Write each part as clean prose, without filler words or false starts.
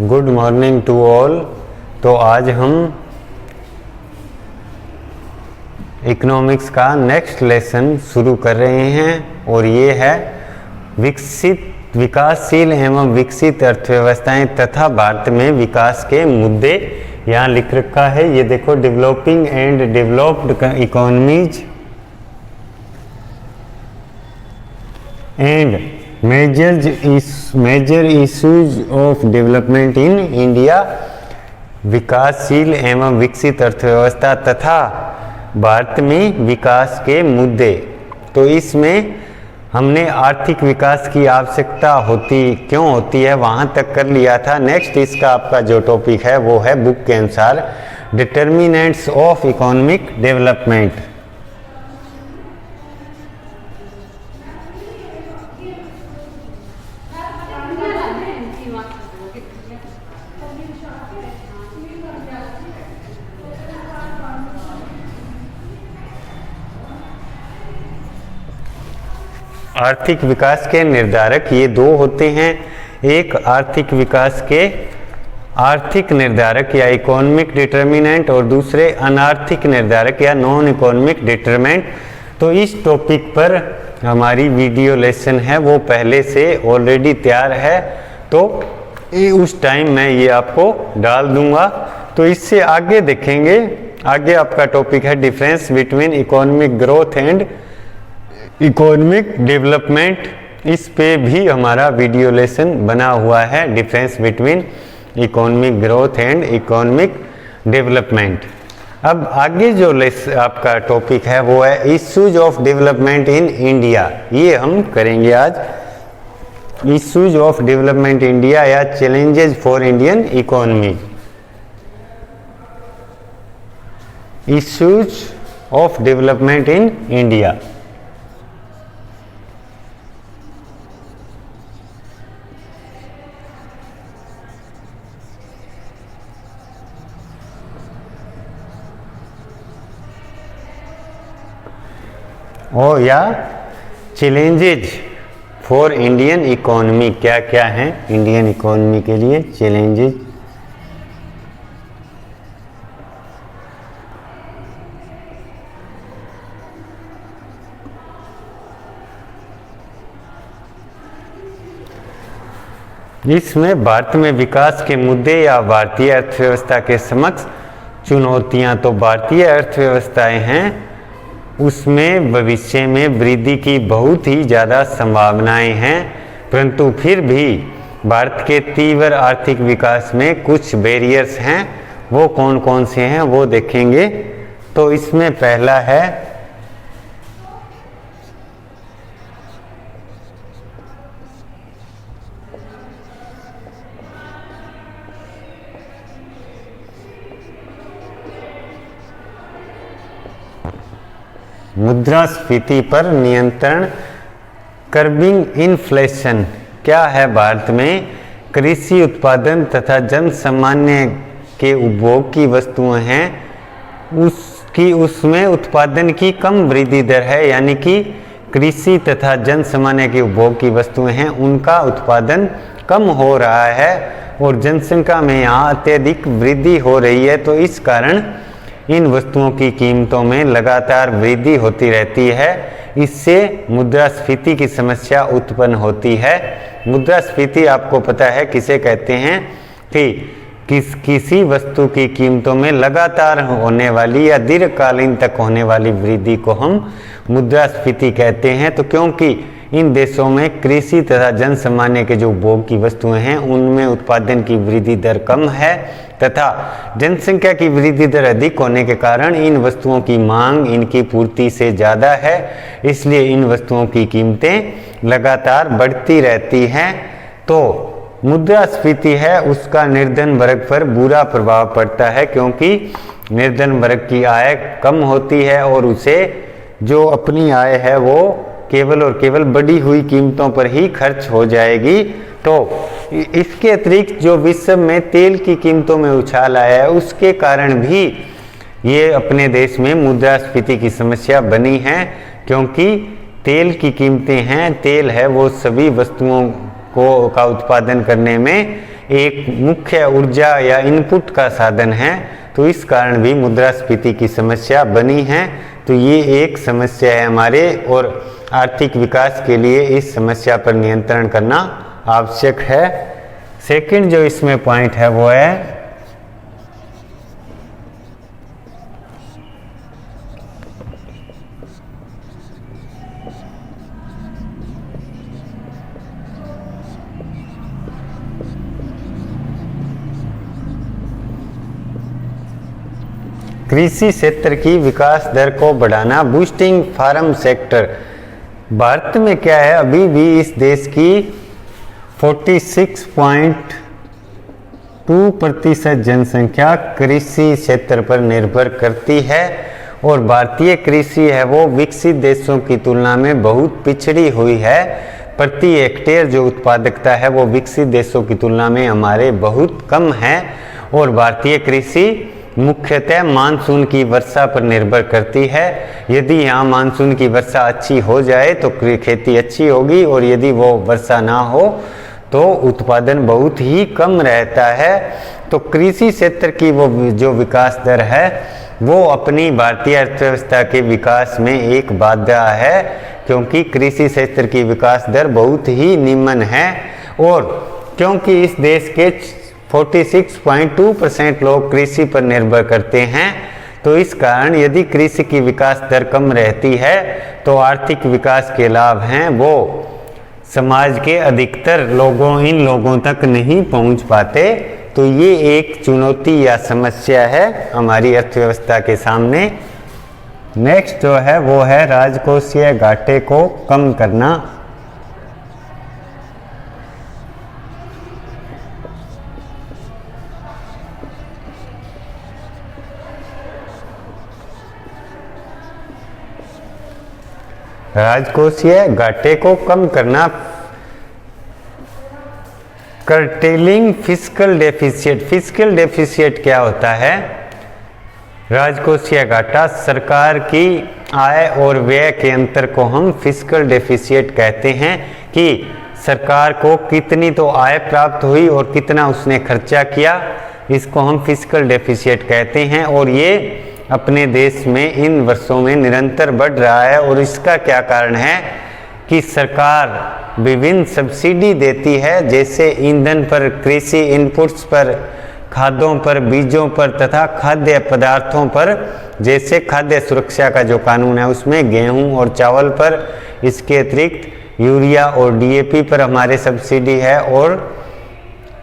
Good morning to all. तो आज हम इकोनॉमिक्स का नेक्स्ट लेसन शुरू कर रहे हैं और ये है विकासशील एवं विकसित अर्थव्यवस्थाएं तथा भारत में विकास के मुद्दे। यहाँ लिख रखा है, ये देखो, developing and developed economies and major issues of development in India. विकासशील एवं विकसित अर्थव्यवस्था तथा भारत में विकास के मुद्दे। तो इसमें हमने आर्थिक विकास की आवश्यकता क्यों होती है वहाँ तक कर लिया था। नेक्स्ट इसका आपका जो टॉपिक है वो है बुक के अनुसार डिटर्मिनेंट्स ऑफ इकोनॉमिक डेवलपमेंट। आर्थिक विकास के निर्धारक ये दो होते हैं, एक आर्थिक विकास के आर्थिक निर्धारक या इकोनॉमिक डिटर्मिनेंट और दूसरे अनार्थिक निर्धारक या नॉन इकोनॉमिक डिटरमिनेंट। तो इस टॉपिक पर हमारी वीडियो लेसन है वो पहले से ऑलरेडी तैयार है, तो उस टाइम मैं ये आपको डाल दूंगा। तो इससे आगे देखेंगे, आगे आपका टॉपिक है difference between economic growth and economic development. इस पे भी हमारा वीडियो लेसन बना हुआ है, difference between economic growth and economic development. अब आगे जो आपका टॉपिक है वो है issues of development in India. ये हम करेंगे आज, इश्यूज ऑफ डेवलपमेंट इंडिया या challenges for Indian economy. Issues of development in India. और या चैलेंजेज फॉर इंडियन इकोनॉमी, क्या क्या हैं इंडियन इकोनॉमी के लिए चैलेंजेज। इसमें भारत में विकास के मुद्दे या भारतीय अर्थव्यवस्था के समक्ष चुनौतियां। तो भारतीय अर्थव्यवस्थाएं हैं, उसमें भविष्य में वृद्धि की बहुत ही ज़्यादा संभावनाएं हैं, परंतु फिर भी भारत के तीव्र आर्थिक विकास में कुछ बैरियर्स हैं। वो कौन कौन से हैं वो देखेंगे। तो इसमें पहला है मुद्रास्फीति पर नियंत्रण, कर्बिंग इन्फ्लेशन। क्या है भारत में कृषि उत्पादन तथा जन सामान्य के उपभोग की वस्तुएं हैं, उसमें उत्पादन की कम वृद्धि दर है, यानी कि कृषि तथा जन सामान्य के उपभोग की वस्तुएं हैं उनका उत्पादन कम हो रहा है और जनसंख्या में यहाँ अत्यधिक वृद्धि हो रही है। तो इस कारण इन वस्तुओं की कीमतों में लगातार वृद्धि होती रहती है। इससे मुद्रास्फीति की समस्या उत्पन्न होती है। मुद्रास्फीति आपको पता है किसे कहते हैं कि किसी वस्तु की कीमतों में लगातार होने वाली या दीर्घकालीन तक होने वाली वृद्धि को हम मुद्रास्फीति कहते हैं। तो क्योंकि इन देशों में कृषि तथा जन सामान्य के जो उपभोग की वस्तुएं हैं उनमें उत्पादन की वृद्धि दर कम है तथा जनसंख्या की वृद्धि दर अधिक होने के कारण इन वस्तुओं की मांग इनकी पूर्ति से ज़्यादा है, इसलिए इन वस्तुओं की कीमतें लगातार बढ़ती रहती हैं। तो मुद्रास्फीति है उसका निर्धन वर्ग पर बुरा प्रभाव पड़ता है, क्योंकि निर्धन वर्ग की आय कम होती है और उसे जो अपनी आय है वो केवल और केवल बढ़ी हुई कीमतों पर ही खर्च हो जाएगी। तो इसके अतिरिक्त जो विश्व में तेल की कीमतों में उछाल आया है उसके कारण भी ये अपने देश में मुद्रास्फीति की समस्या बनी है, क्योंकि तेल की कीमतें हैं, तेल है वो सभी वस्तुओं का उत्पादन करने में एक मुख्य ऊर्जा या इनपुट का साधन है, तो इस कारण भी मुद्रास्फीति की समस्या बनी है। तो ये एक समस्या है हमारे, और आर्थिक विकास के लिए इस समस्या पर नियंत्रण करना आवश्यक है। सेकंड जो इसमें पॉइंट है वो है कृषि क्षेत्र की विकास दर को बढ़ाना, बूस्टिंग फार्म सेक्टर। भारत में क्या है, अभी भी इस देश की 46.2% जनसंख्या कृषि क्षेत्र पर निर्भर करती है, और भारतीय कृषि है वो विकसित देशों की तुलना में बहुत पिछड़ी हुई है। प्रति हेक्टेयर जो उत्पादकता है वो विकसित देशों की तुलना में हमारे बहुत कम है, और भारतीय कृषि मुख्यतः मानसून की वर्षा पर निर्भर करती है। यदि यहाँ मानसून की वर्षा अच्छी हो जाए तो खेती अच्छी होगी, और यदि वो वर्षा ना हो तो उत्पादन बहुत ही कम रहता है। तो कृषि क्षेत्र की वो जो विकास दर है वो अपनी भारतीय अर्थव्यवस्था के विकास में एक बाधा है, क्योंकि कृषि क्षेत्र की विकास दर बहुत ही निम्न है, और क्योंकि इस देश के 46.2% लोग कृषि पर निर्भर करते हैं, तो इस कारण यदि कृषि की विकास दर कम रहती है तो आर्थिक विकास के लाभ हैं वो समाज के अधिकतर इन लोगों तक नहीं पहुंच पाते। तो ये एक चुनौती या समस्या है हमारी अर्थव्यवस्था के सामने। नेक्स्ट जो है वो है राजकोषीय घाटे को कम करना। राजकोषीय घाटे को कम करना, curtailing fiscal deficit. Fiscal deficit क्या होता है? राजकोषीय घाटा, सरकार की आय और व्यय के अंतर को हम फिस्कल डेफिसिट कहते हैं, कि सरकार को कितनी तो आय प्राप्त हुई और कितना उसने खर्चा किया, इसको हम फिस्कल डेफिसिट कहते हैं। और ये अपने देश में इन वर्षों में निरंतर बढ़ रहा है, और इसका क्या कारण है कि सरकार विभिन्न सब्सिडी देती है, जैसे ईंधन पर, कृषि इनपुट्स पर, खादों पर, बीजों पर तथा खाद्य पदार्थों पर, जैसे खाद्य सुरक्षा का जो कानून है उसमें गेहूं और चावल पर, इसके अतिरिक्त यूरिया और डीएपी पर हमारे सब्सिडी है, और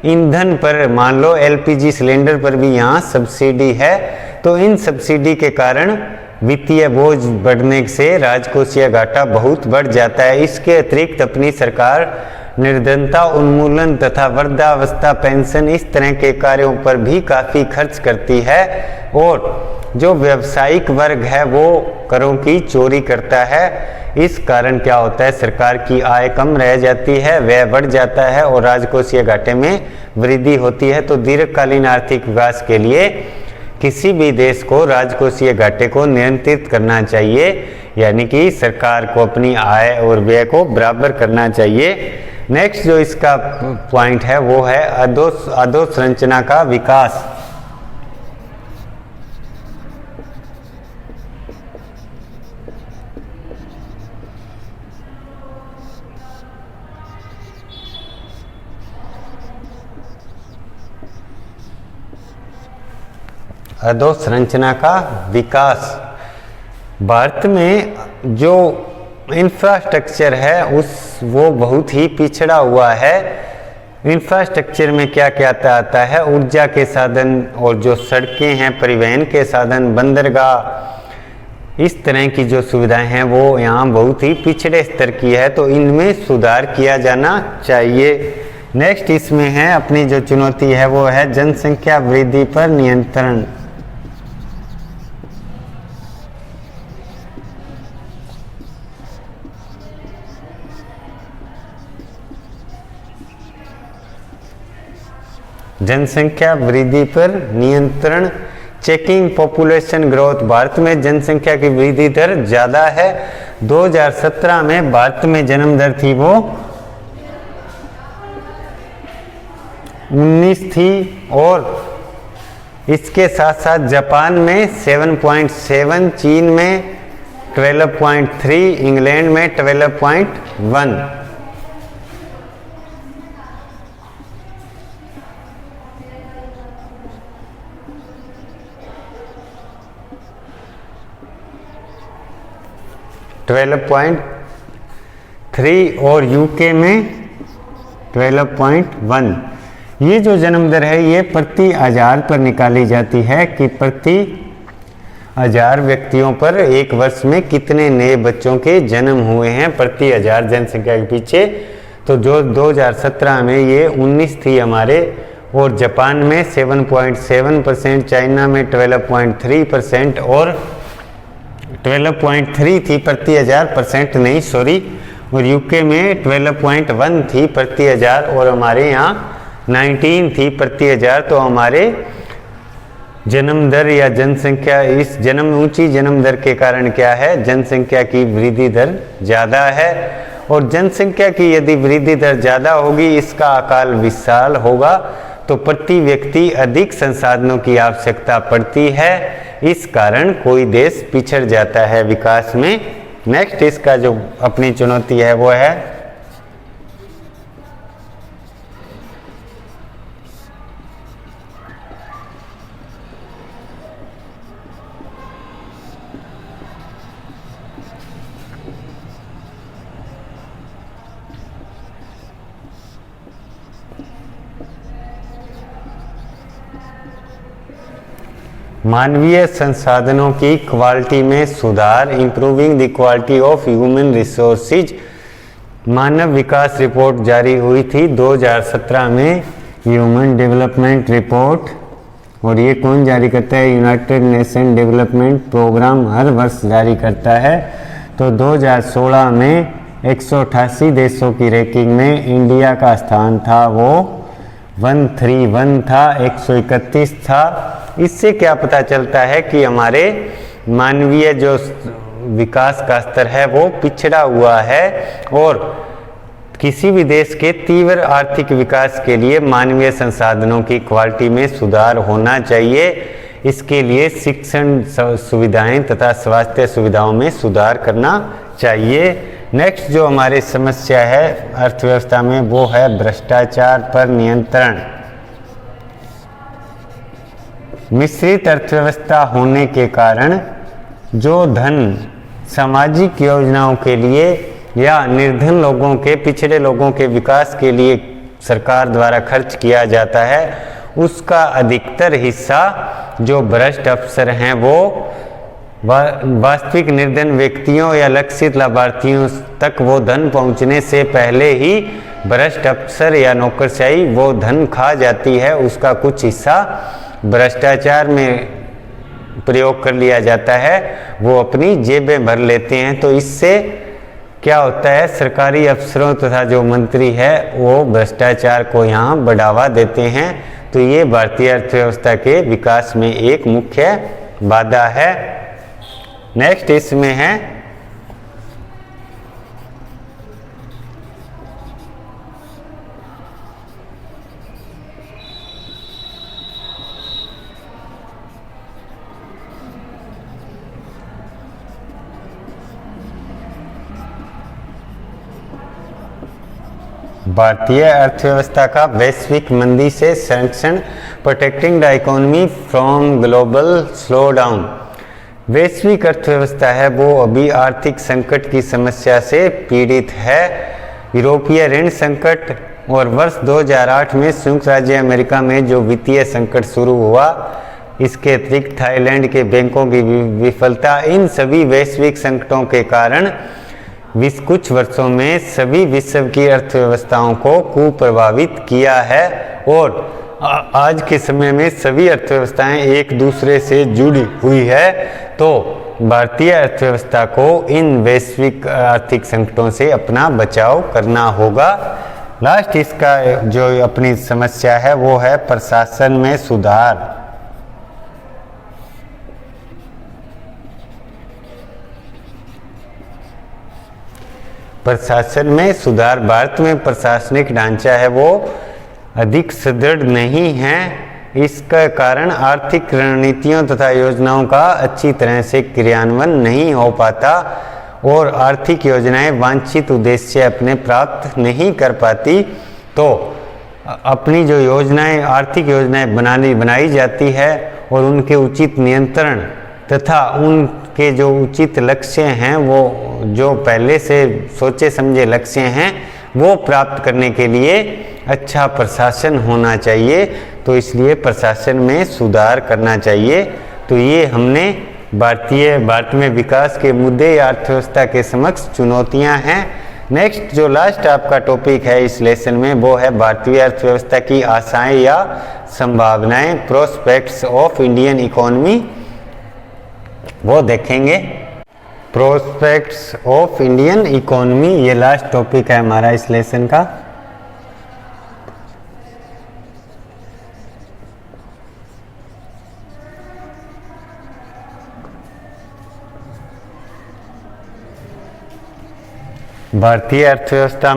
ईंधन पर मान लो एलपीजी सिलेंडर पर भी यहाँ सब्सिडी है। तो इन सब्सिडी के कारण वित्तीय बोझ बढ़ने से राजकोषीय घाटा बहुत बढ़ जाता है। इसके अतिरिक्त अपनी सरकार निर्धनता उन्मूलन तथा वृद्धावस्था पेंशन इस तरह के कार्यों पर भी काफ़ी खर्च करती है, और जो व्यावसायिक वर्ग है वो करों की चोरी करता है। इस कारण क्या होता है, सरकार की आय कम रह जाती है, व्यय बढ़ जाता है और राजकोषीय घाटे में वृद्धि होती है। तो दीर्घकालीन आर्थिक विकास के लिए किसी भी देश को राजकोषीय घाटे को नियंत्रित करना चाहिए, यानी कि सरकार को अपनी आय और व्यय को बराबर करना चाहिए। नेक्स्ट जो इसका पॉइंट है वो है अधोसंरचना का विकास। अधोसंरचना का विकास, भारत में जो इंफ्रास्ट्रक्चर है वो बहुत ही पिछड़ा हुआ है। इंफ्रास्ट्रक्चर में क्या क्या आता है, ऊर्जा के साधन और जो सड़कें हैं, परिवहन के साधन, बंदरगाह, इस तरह की जो सुविधाएं हैं वो यहाँ बहुत ही पिछड़े स्तर की है, तो इनमें सुधार किया जाना चाहिए। नेक्स्ट इसमें है अपनी जो चुनौती है वो है जनसंख्या वृद्धि पर नियंत्रण। जनसंख्या वृद्धि पर नियंत्रण, चेकिंग पॉपुलेशन ग्रोथ। भारत में जनसंख्या की वृद्धि दर ज़्यादा है। 2017 में भारत में जन्म दर थी वो 19 थी, और इसके साथ साथ जापान में 7.7, चीन में 12.3, इंग्लैंड में 12.1। और यूके में 12.1। ये जो जन्म दर है ये प्रति 1000 पर निकाली जाती है कि प्रति 1000 व्यक्तियों पर एक वर्ष में कितने नए बच्चों के जन्म हुए हैं प्रति 1000 जनसंख्या के पीछे। तो जो 2017 में ये 19 थी हमारे, और जापान में 7.7%, चाइना में 12.3% और 12.3 थी प्रति 1000% नहीं, सॉरी, और यूके में 12.1 थी प्रति 1000, और हमारे यहाँ 19 थी प्रति 1000। तो हमारे जन्म दर या जनसंख्या, इस ऊंची जन्म दर के कारण क्या है, जनसंख्या की वृद्धि दर ज़्यादा है, और जनसंख्या की यदि वृद्धि दर ज़्यादा होगी, इसका आकार विशाल होगा, तो प्रति व्यक्ति अधिक संसाधनों की आवश्यकता पड़ती है। इस कारण कोई देश पिछड़ जाता है विकास में। नेक्स्ट इसका जो अपनी चुनौती है वो है मानवीय संसाधनों की क्वालिटी में सुधार, improving the quality of human resources. Manav Vikas report जारी हुई थी 2017 में, ह्यूमन डेवलपमेंट रिपोर्ट, और ये कौन जारी करता है, यूनाइटेड नेशन डेवलपमेंट प्रोग्राम हर वर्ष जारी करता है। तो 2016 में 188 देशों की रैंकिंग में इंडिया का स्थान था वो 131 था, 131 था। इससे क्या पता चलता है कि हमारे मानवीय जो विकास का स्तर है वो पिछड़ा हुआ है, और किसी भी देश के तीव्र आर्थिक विकास के लिए मानवीय संसाधनों की क्वालिटी में सुधार होना चाहिए। इसके लिए शिक्षण सुविधाएं तथा स्वास्थ्य सुविधाओं में सुधार करना चाहिए। नेक्स्ट जो हमारी समस्या है अर्थव्यवस्था में वो है भ्रष्टाचार पर नियंत्रण। मिश्रित अर्थव्यवस्था होने के कारण जो धन सामाजिक योजनाओं के लिए या निर्धन लोगों के, पिछड़े लोगों के विकास के लिए सरकार द्वारा खर्च किया जाता है, उसका अधिकतर हिस्सा जो भ्रष्ट अफसर हैं वो वास्तविक निर्धन व्यक्तियों या लक्षित लाभार्थियों तक वो धन पहुंचने से पहले ही भ्रष्ट अफसर या नौकरशाही वो धन खा जाती है। उसका कुछ हिस्सा भ्रष्टाचार में प्रयोग कर लिया जाता है, वो अपनी जेबें भर लेते हैं। तो इससे क्या होता है, सरकारी अफसरों तथा जो मंत्री है वो भ्रष्टाचार को यहाँ बढ़ावा देते हैं। तो ये भारतीय अर्थव्यवस्था के विकास में एक मुख्य बाधा है। नेक्स्ट इसमें है भारतीय अर्थव्यवस्था का वैश्विक मंदी से संरक्षण, protecting the economy from global slowdown. वैश्विक अर्थव्यवस्था है वो अभी आर्थिक संकट की समस्या से पीड़ित है। यूरोपीय ऋण संकट और वर्ष 2008 में संयुक्त राज्य अमेरिका में जो वित्तीय संकट शुरू हुआ, इसके अतिरिक्त थाईलैंड के बैंकों की विफलता, इन सभी वैश्विक संकटों के कारण कुछ वर्षों में सभी विश्व की अर्थव्यवस्थाओं को कुप्रभावित किया है। और आज के समय में सभी अर्थव्यवस्थाएं एक दूसरे से जुड़ी हुई है। तो भारतीय अर्थव्यवस्था को इन वैश्विक आर्थिक संकटों से अपना बचाव करना होगा। लास्ट इसका जो अपनी समस्या है वो है प्रशासन में सुधार। प्रशासन में सुधार। भारत में प्रशासनिक ढांचा है वो अधिक सुदृढ़ नहीं हैं। इसका कारण आर्थिक रणनीतियों तथा योजनाओं का अच्छी तरह से क्रियान्वयन नहीं हो पाता और आर्थिक योजनाएं वांछित उद्देश्य अपने प्राप्त नहीं कर पाती। तो अपनी जो योजनाएं, आर्थिक योजनाएं बनाई जाती है और उनके उचित नियंत्रण तथा उनके जो उचित लक्ष्य हैं, वो जो पहले से सोचे समझे लक्ष्य हैं, वो प्राप्त करने के लिए अच्छा प्रशासन होना चाहिए। तो इसलिए प्रशासन में सुधार करना चाहिए। तो ये हमने भारत में विकास के मुद्दे या अर्थव्यवस्था के समक्ष चुनौतियां हैं। नेक्स्ट जो लास्ट आपका टॉपिक है इस लेसन में, वो है भारतीय अर्थव्यवस्था की आशाएं या संभावनाएं, प्रोस्पेक्ट्स ऑफ इंडियन इकोनॉमी, वो देखेंगे। प्रोस्पेक्ट्स ऑफ इंडियन इकोनॉमी, ये लास्ट टॉपिक है हमारा इस लेसन का। भारतीय अर्थव्यवस्था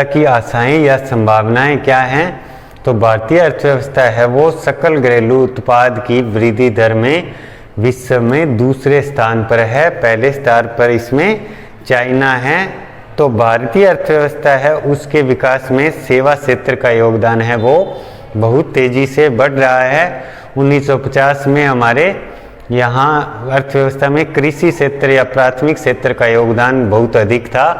की आशाएं या संभावनाएं क्या हैं? तो भारतीय अर्थव्यवस्था है वो सकल घरेलू उत्पाद की वृद्धि दर में विश्व में दूसरे स्थान पर है। पहले स्थान पर इसमें चाइना है। तो भारतीय अर्थव्यवस्था है उसके विकास में सेवा क्षेत्र का योगदान है वो बहुत तेजी से बढ़ रहा है। 1950 में हमारे यहाँ अर्थव्यवस्था में कृषि क्षेत्र या प्राथमिक क्षेत्र का योगदान बहुत अधिक था,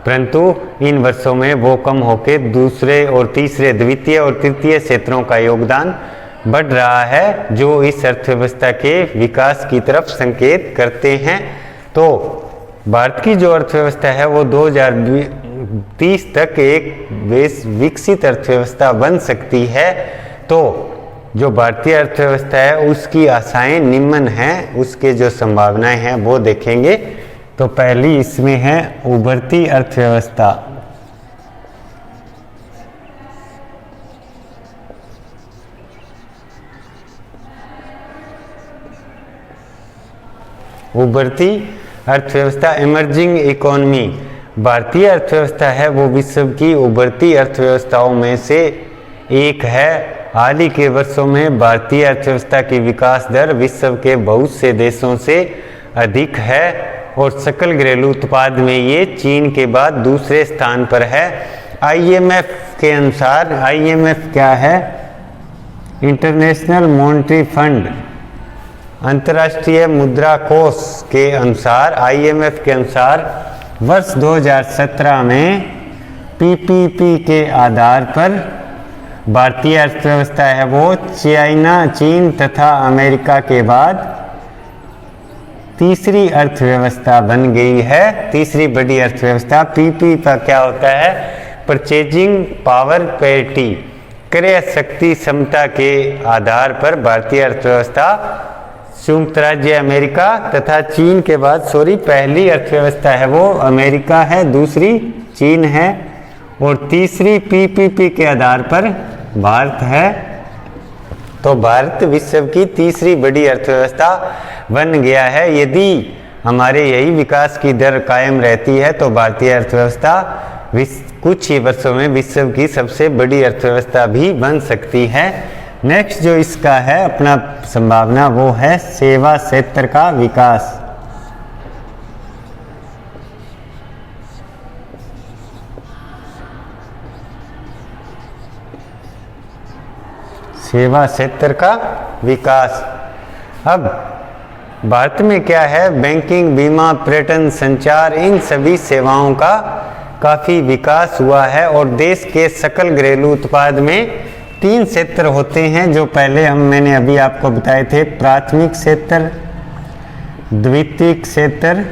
परंतु इन वर्षों में वो कम होकर दूसरे और तीसरे, द्वितीय और तृतीय क्षेत्रों का योगदान बढ़ रहा है, जो इस अर्थव्यवस्था के विकास की तरफ संकेत करते हैं। तो भारत की जो अर्थव्यवस्था है वो 2030 तक एक विकसित अर्थव्यवस्था बन सकती है। तो जो भारतीय अर्थव्यवस्था है उसकी आशाएं निम्न हैं, उसके जो संभावनाएं हैं वो देखेंगे। तो पहली इसमें है उभरती अर्थव्यवस्था। उभरती अर्थव्यवस्था, इमर्जिंग इकोनॉमी। भारतीय अर्थव्यवस्था है वो विश्व की उभरती अर्थव्यवस्थाओं में से एक है। हाल ही के वर्षों में भारतीय अर्थव्यवस्था की विकास दर विश्व के बहुत से देशों से अधिक है और सकल घरेलू उत्पाद में ये चीन के बाद दूसरे स्थान पर है। IMF के अनुसार, IMF क्या है? इंटरनेशनल मॉनेटरी फंड, अंतर्राष्ट्रीय मुद्रा कोष के अनुसार, IMF के अनुसार वर्ष 2017 में PPP के आधार पर भारतीय अर्थव्यवस्था है वो चीन तथा अमेरिका के बाद तीसरी अर्थव्यवस्था बन गई है, तीसरी बड़ी अर्थव्यवस्था। PP का क्या होता है? परचेजिंग पावर पैरिटी, क्रय शक्ति क्षमता के आधार पर भारतीय अर्थव्यवस्था संयुक्त राज्य अमेरिका तथा चीन के बाद, पहली अर्थव्यवस्था है वो अमेरिका है, दूसरी चीन है और तीसरी PPP के आधार पर भारत है। तो भारत विश्व की तीसरी बड़ी अर्थव्यवस्था बन गया है। यदि हमारे यही विकास की दर कायम रहती है तो भारतीय अर्थव्यवस्था कुछ ही वर्षों में विश्व की सबसे बड़ी अर्थव्यवस्था भी बन सकती है। नेक्स्ट जो इसका है अपना संभावना, वो है सेवा क्षेत्र का विकास। सेवा क्षेत्र का विकास। अब भारत में क्या है? बैंकिंग, बीमा, पर्यटन, संचार, इन सभी सेवाओं का काफ़ी विकास हुआ है और देश के सकल घरेलू उत्पाद में 3 क्षेत्र होते हैं जो पहले मैंने अभी आपको बताए थे। प्राथमिक क्षेत्र, द्वितीयक क्षेत्र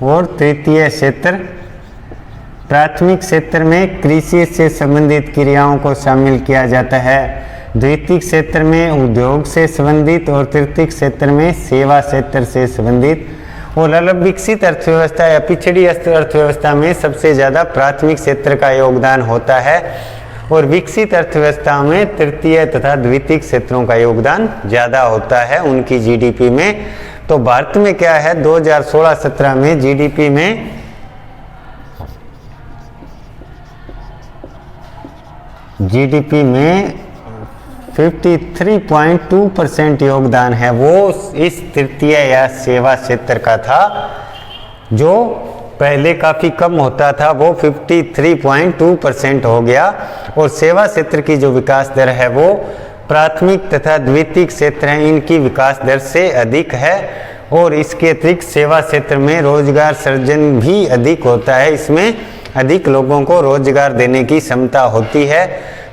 और तृतीय क्षेत्र। प्राथमिक क्षेत्र में कृषि से संबंधित क्रियाओं को शामिल किया जाता है, द्वितीयक क्षेत्र में उद्योग से संबंधित और तृतीयक क्षेत्र में सेवा क्षेत्र से संबंधित। और अलग विकसित अर्थव्यवस्था या पिछड़ी अर्थव्यवस्था में सबसे ज़्यादा प्राथमिक क्षेत्र का योगदान होता है और विकसित अर्थव्यवस्था में तृतीय तथा द्वितीयक क्षेत्रों का योगदान ज़्यादा होता है उनकी GDP में। तो भारत में क्या है? 2016-17 में GDP में जीडीपी में 53.2% योगदान है वो इस तृतीय या सेवा क्षेत्र का था, जो पहले काफ़ी कम होता था, वो 53.2% हो गया। और सेवा क्षेत्र की जो विकास दर है वो प्राथमिक तथा द्वितीयक क्षेत्र हैं, इनकी विकास दर से अधिक है। और इसके अतिरिक्त सेवा क्षेत्र में रोजगार सृजन भी अधिक होता है, इसमें अधिक लोगों को रोजगार देने की क्षमता होती है।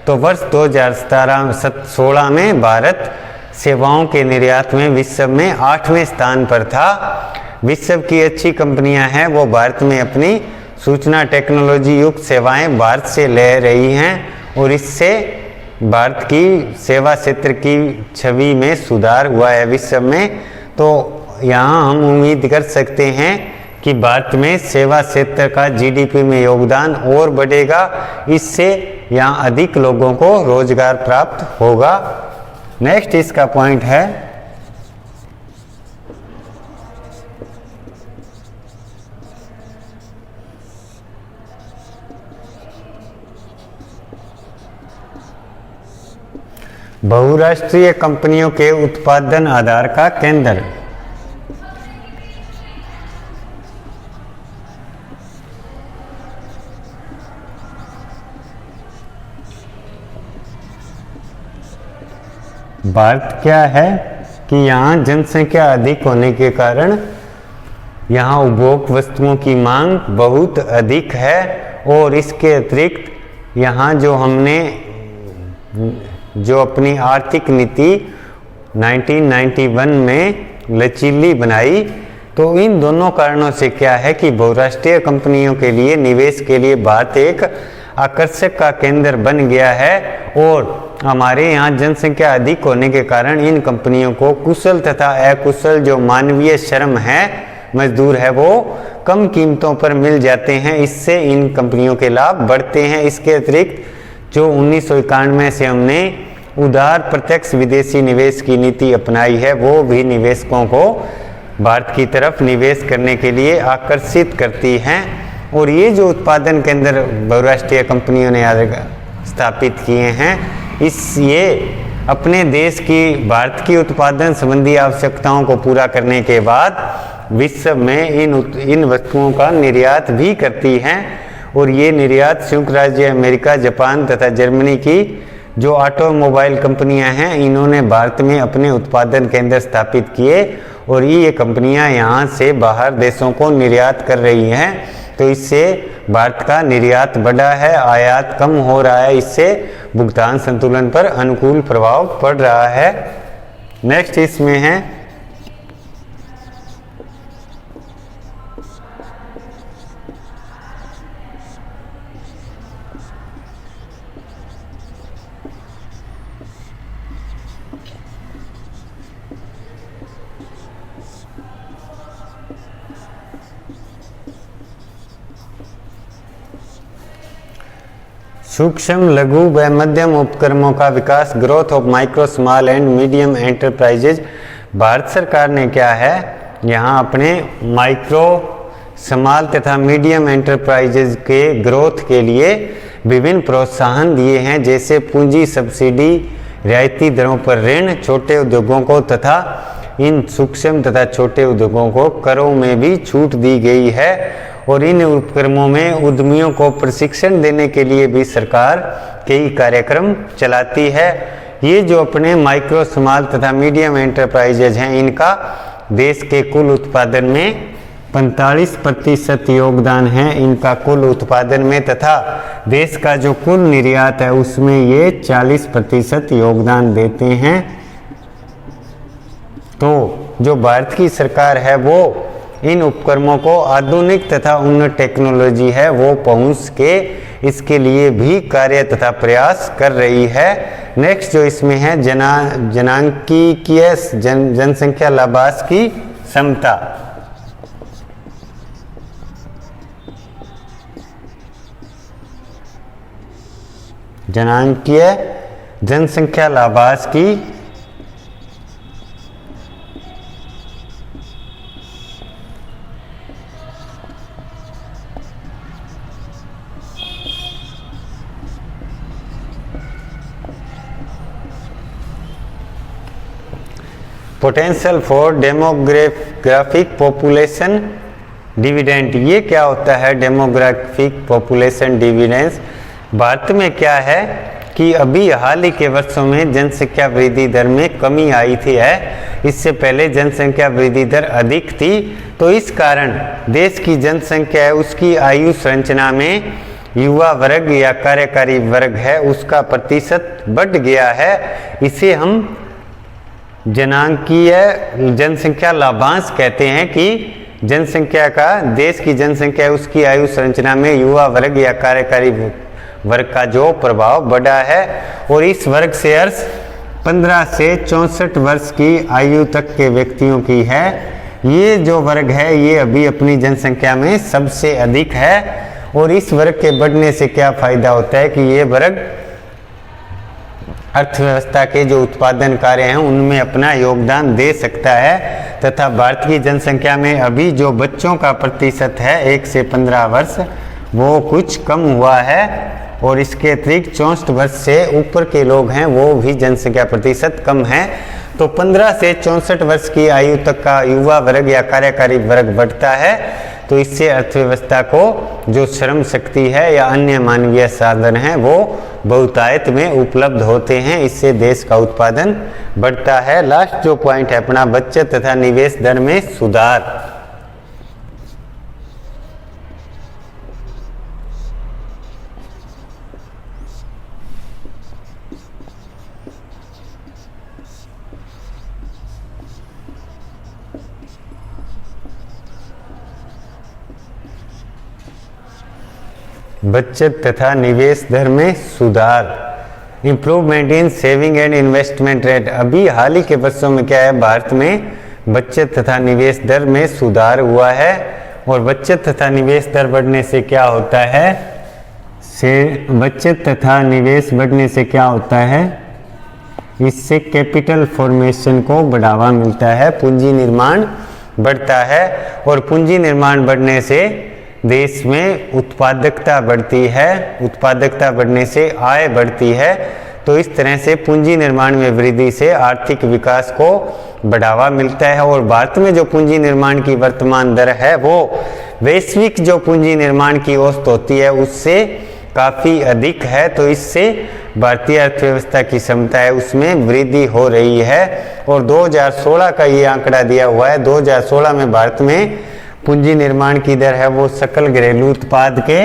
तो वर्ष 2017-16 में भारत सेवाओं के निर्यात में विश्व में 8वें स्थान पर था। विश्व की अच्छी कंपनियां हैं वो भारत में अपनी सूचना टेक्नोलॉजी युक्त सेवाएं भारत से ले रही हैं और इससे भारत की सेवा क्षेत्र की छवि में सुधार हुआ है विश्व में। तो यहाँ हम उम्मीद कर सकते हैं कि भारत में सेवा क्षेत्र का जीडीपी में योगदान और बढ़ेगा, इससे यहाँ अधिक लोगों को रोजगार प्राप्त होगा। नेक्स्ट इसका पॉइंट है बहुराष्ट्रीय कंपनियों के उत्पादन आधार का केंद्र। भारत क्या है कि यहाँ जनसंख्या अधिक होने के कारण यहाँ उपभोग वस्तुओं की मांग बहुत अधिक है। और इसके अतिरिक्त यहाँ जो हमने जो अपनी आर्थिक नीति 1991 में लचीली बनाई, तो इन दोनों कारणों से क्या है कि बहुराष्ट्रीय कंपनियों के लिए निवेश के लिए भारत एक आकर्षक का केंद्र बन गया है। और हमारे यहाँ जनसंख्या अधिक होने के कारण इन कंपनियों को कुशल तथा अकुशल जो मानवीय श्रम है, मजदूर है, वो कम कीमतों पर मिल जाते हैं, इससे इन कंपनियों के लाभ बढ़ते हैं। इसके अतिरिक्त जो 1991 से हमने उदार प्रत्यक्ष विदेशी निवेश की नीति अपनाई है, वो भी निवेशकों को भारत की तरफ निवेश करने के लिए आकर्षित करती हैं। और ये जो उत्पादन केंद्र बहुराष्ट्रीय कंपनियों ने स्थापित किए हैं, ये अपने देश की भारत की उत्पादन संबंधी आवश्यकताओं को पूरा करने के बाद विश्व में इन वस्तुओं का निर्यात भी करती हैं। और ये निर्यात संयुक्त राज्य अमेरिका, जापान तथा जर्मनी की जो ऑटोमोबाइल कंपनियां हैं, इन्होंने भारत में अपने उत्पादन केंद्र स्थापित किए और ये कंपनियां यहाँ से बाहर देशों को निर्यात कर रही हैं। तो इससे भारत का निर्यात बढ़ा है, आयात कम हो रहा है, इससे भुगतान संतुलन पर अनुकूल प्रभाव पड़ रहा है। नेक्स्ट इसमें है सूक्ष्म, लघु व मध्यम उपक्रमों का विकास, growth of micro, small and medium enterprises. Bharat सरकार ने क्या है यहाँ अपने माइक्रो, स्मॉल तथा मीडियम एंटरप्राइजेज के ग्रोथ के लिए विभिन्न प्रोत्साहन दिए हैं, जैसे पूंजी सब्सिडी, रियायती दरों पर ऋण, छोटे उद्योगों को तथा इन सूक्ष्म तथा छोटे उद्योगों को करों में भी छूट दी गई है। और इन उपक्रमों में उद्यमियों को प्रशिक्षण देने के लिए भी सरकार कई कार्यक्रम चलाती है। ये जो अपने माइक्रो, स्मॉल तथा मीडियम एंटरप्राइजेज हैं, इनका देश के कुल उत्पादन में 45% योगदान है इनका कुल उत्पादन में, तथा देश का जो कुल निर्यात है उसमें ये 40% योगदान देते हैं। तो जो भारत की सरकार है वो इन उपक्रमों को आधुनिक तथा उन्नत टेक्नोलॉजी है वो पहुंच के इसके लिए भी कार्य तथा प्रयास कर रही है। नेक्स्ट जो इसमें है जनांकीय जनसंख्या लाभांश की क्षमता। जनांकीय जनसंख्या लाभांश की potential for demographic population dividend. ये क्या होता है डेमोग्राफिक पॉपुलेशन डिविडेंस? भारत में क्या है कि अभी हाल ही के वर्षों में जनसंख्या वृद्धि दर में कमी आई थी इससे पहले जनसंख्या वृद्धि दर अधिक थी, तो इस कारण देश की जनसंख्या है उसकी आयु संरचना में युवा वर्ग या कार्यकारी वर्ग है उसका प्रतिशत बढ़ गया है। इसे हम जनांकीय जनसंख्या लाभांश कहते हैं कि जनसंख्या का देश की जनसंख्या उसकी आयु संरचना में युवा वर्ग या कार्यकारी वर्ग का जो प्रभाव बढ़ा है और इस वर्ग से अर्थ 15 से 64 वर्ष की आयु तक के व्यक्तियों की है। ये जो वर्ग है ये अभी अपनी जनसंख्या में सबसे अधिक है और इस वर्ग के बढ़ने से क्या फायदा होता है कि ये वर्ग अर्थव्यवस्था के जो उत्पादन कार्य हैं उनमें अपना योगदान दे सकता है तथा भारत की जनसंख्या में अभी जो बच्चों का प्रतिशत है 1 से 15 वर्ष वो कुछ कम हुआ है और इसके अतिरिक्त 64 वर्ष से ऊपर के लोग हैं वो भी जनसंख्या प्रतिशत कम है। तो 15 से 64 वर्ष की आयु तक का युवा वर्ग या कार्यकारी वर्ग बढ़ता है तो इससे अर्थव्यवस्था को जो श्रम शक्ति है या अन्य मानवीय साधन हैं वो बहुतायत में उपलब्ध होते हैं, इससे देश का उत्पादन बढ़ता है। लास्ट जो पॉइंट है अपना बचत तथा निवेश दर में सुधार। बचत तथा निवेश दर में सुधार, improvement in saving and investment rate. अभी हाल ही के वर्षों में क्या है भारत में बचत तथा निवेश दर में सुधार हुआ है और बचत तथा निवेश दर बढ़ने से क्या होता है बचत तथा निवेश बढ़ने से क्या होता है इससे कैपिटल फॉर्मेशन को बढ़ावा मिलता है, पूंजी निर्माण बढ़ता है और पूंजी निर्माण बढ़ने से देश में उत्पादकता बढ़ती है, उत्पादकता बढ़ने से आय बढ़ती है। तो इस तरह से पूंजी निर्माण में वृद्धि से आर्थिक विकास को बढ़ावा मिलता है और भारत में जो पूंजी निर्माण की वर्तमान दर है वो वैश्विक जो पूंजी निर्माण की औसत होती है उससे काफ़ी अधिक है। तो इससे भारतीय अर्थव्यवस्था की क्षमता है उसमें वृद्धि हो रही है और 2016 का ये आंकड़ा दिया हुआ है। 2016 में भारत में पूंजी निर्माण की दर है वो सकल घरेलू उत्पाद के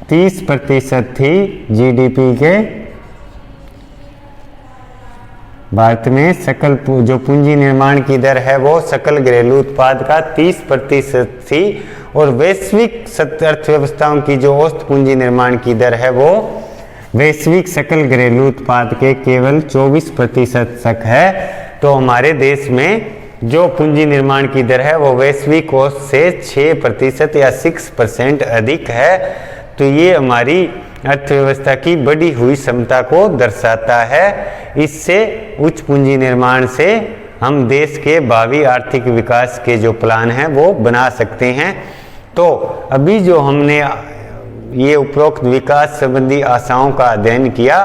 30% थी, जीडीपी के भारत में सकल जो पूंजी निर्माण की दर है वो सकल घरेलू उत्पाद का 30% थी और वैश्विक अर्थव्यवस्थाओं की जो औसत पूंजी निर्माण की दर है वो वैश्विक सकल घरेलू उत्पाद के केवल 24% तक है। तो हमारे देश में जो पूंजी निर्माण की दर है वो वैश्विक औसत से 6% या 6% अधिक है। तो ये हमारी अर्थव्यवस्था की बढ़ी हुई क्षमता को दर्शाता है। इससे उच्च पूंजी निर्माण से हम देश के भावी आर्थिक विकास के जो प्लान हैं वो बना सकते हैं। तो अभी जो हमने ये उपरोक्त विकास संबंधी आशाओं का अध्ययन किया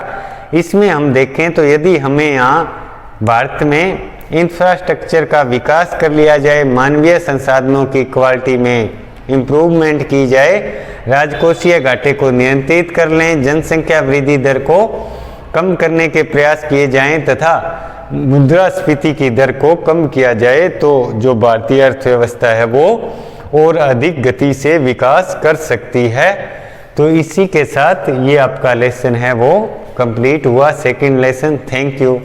इसमें हम देखें तो यदि हमें यहाँ भारत में इंफ्रास्ट्रक्चर का विकास कर लिया जाए, मानवीय संसाधनों की क्वालिटी में इम्प्रूवमेंट की जाए, राजकोषीय घाटे को नियंत्रित कर लें, जनसंख्या वृद्धि दर को कम करने के प्रयास किए जाएं तथा मुद्रास्फीति की दर को कम किया जाए तो जो भारतीय अर्थव्यवस्था है वो और अधिक गति से विकास कर सकती है। तो इसी के साथ ये आपका लेसन है वो कंप्लीट हुआ, सेकंड लेसन। Thank you.